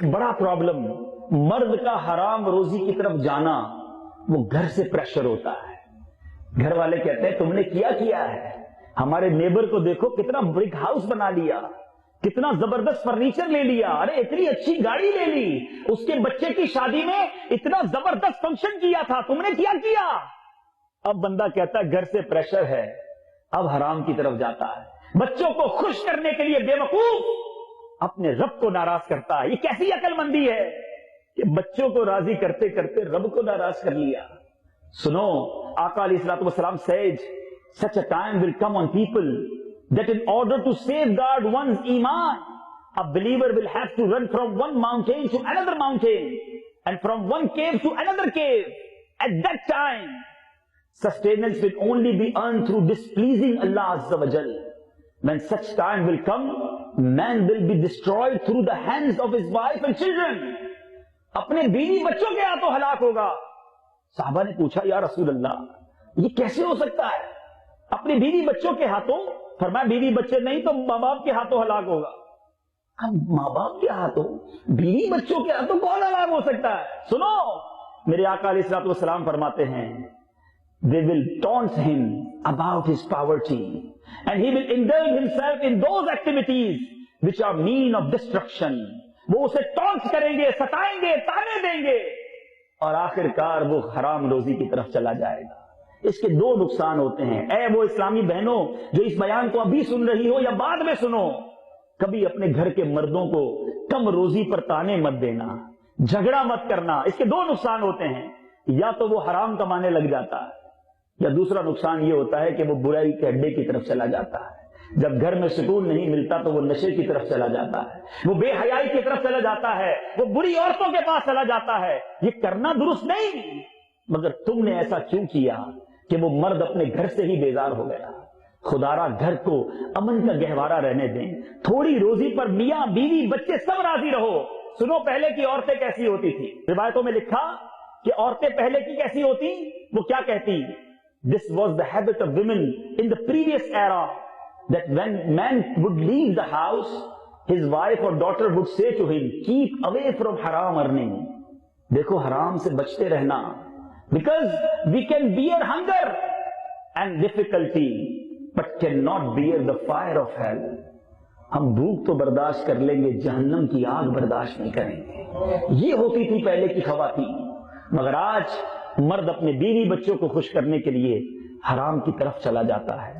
एक बड़ा प्रॉब्लम, मर्द का हराम रोजी की तरफ जाना, वो घर से प्रेशर होता है। घर वाले कहते हैं तुमने किया है, हमारे नेबर को देखो कितना ब्रिक हाउस बना लिया, कितना जबरदस्त फर्नीचर ले लिया, अरे इतनी अच्छी गाड़ी ले ली, उसके बच्चे की शादी में इतना जबरदस्त फंक्शन किया था, तुमने किया। अब बंदा कहता है घर से प्रेशर है, अब हराम की तरफ जाता है। बच्चों को खुश करने के लिए बेवकूफ अपने रब को नाराज करता है। ये कैसी अकलमंदी है कि बच्चों को राजी करते करते रब को नाराज कर लिया। सुनो, आका अलैहिस्सलातु वस्सलाम said, such a time will come on people that in order to safeguard one's iman, a believer will have to run from one mountain to another mountain and from one cave to another cave. At that time, sustenance will only be earned through displeasing Allah Azza wa Jal. When such time will come, man will be destroyed through the hands of his wife and children. अपने बीवी बच्चों के हाथों हलाक होगा। साहबा ने पूछा, या रसूल अल्लाह ये कैसे हो सकता है, अपनी बीवी बच्चों के हाथों? फरमाया बीवी बच्चे नहीं तो माँ बाप के हाथों हलाक होगा। अब माँ बाप के हाथों, बीवी बच्चों के हाथों कौन हलाक हो सकता है? सुनो, मेरे आका अलैहिस्सलातु वस्सलाम फरमाते हैं, they will taunt him about his poverty and he will indulge himself in those activities which are mean of destruction. वो उसे टॉन्ट करेंगे, सताएंगे, ताने देंगे और आखिरकार वो हराम रोजी की तरफ चला जाएगा। इसके दो नुकसान होते हैं। ऐ वो इस्लामी बहनों जो इस बयान को अभी सुन रही हो या बाद में सुनो, कभी अपने घर के मर्दों को कम रोजी पर ताने मत देना, झगड़ा मत करना। इसके दो नुकसान होते हैं, या तो वो हराम कमाने लग जाता है या दूसरा नुकसान ये होता है कि वो बुराई के अड्डे की तरफ चला जाता है। जब घर में सुकून नहीं मिलता तो वो नशे की तरफ चला जाता है, वो बेहयाई की तरफ चला जाता है, वो बुरी औरतों के पास चला जाता है। ये करना दुरुस्त नहीं, मगर तुमने ऐसा क्यों किया कि वो मर्द अपने घर से ही बेजार हो गया। खुदारा घर को अमन का गहवारा रहने दें, थोड़ी रोजी पर मियां बीवी बच्चे सब राजी रहो। सुनो, पहले की औरतें कैसी होती थी? रिवायतों में लिखा कि औरतें पहले की कैसी होती, वो क्या कहती? This was the habit of women in the previous era, that when man would leave the house, his wife or daughter would say to him, keep away from haram earning. देखो हराम से बचते रहना, because we can bear hunger and difficulty but cannot bear the fire of hell. हम भूख तो बर्दाश्त कर लेंगे, जहन्नम की आग बर्दाश्त नहीं करेंगे। ये होती थी पहले की ख़वातीन। मगर आज मर्द अपने बीवी बच्चों को खुश करने के लिए हराम की तरफ चला जाता है।